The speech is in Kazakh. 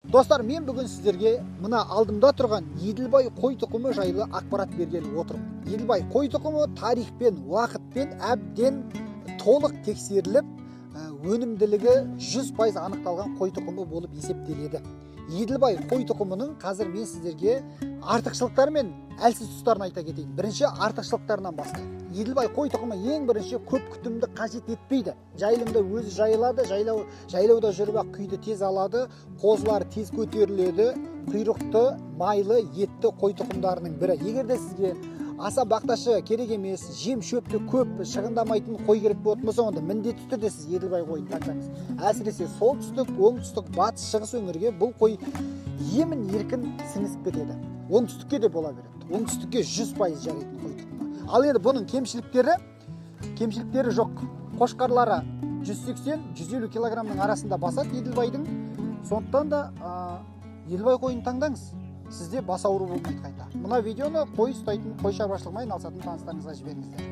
Достар, мен бүгін сіздерге мына алдымда тұрған Еділбай қой тұқымы жайлы ақпарат бергелі отырмын. Еділбай қой тұқымы тарихпен, уақытпен әбден толық тексеріліп, өнімділігі 100% анықталған қой тұқымы болып есептеледі. Еділбай қой тұқымының қазір мен сіздерге артықшылықтары мен әлсіз тұстарын айта кетейін. Бірінші артықшылықтарынан бастайық. Еділбай қой тұқымы ең бірінші көп күтімді қажет етпейді. Жайылымда өзі жайылады, жайлауда жүріп ақ күйді тез алады, қозылары тез көтеріледі, құйрықты, майлы, етті қой тұқымдарының бірі. Егер де сізге аса бақташы керек емес, жем шөпті көп шығындамайтын қой керек болатын болса, онда міндетті түрде сіз Еділбай қойын таңдаңыз. Әсіресе солтүстік, оңтүстік, батыс, шығыс өңірге бұл қой емін еркін сіңісіп кетеді. Оңтүстікке де бола береді. Оңтүстікке 100% жарайтын қой тұқымы. Ал енді бұның кемшіліктері жоқ. Қошқарлары 180-150 килограммның арасында басады Еділбайдың. Сондықтан да Еділбай қойын таңдаңыз. Сізде бас ауыру болмайды қайта. Мына видеоны қой ұстайтын, қой шаруашылығымен айналысатын таныстарыңызға жіберіңіздер.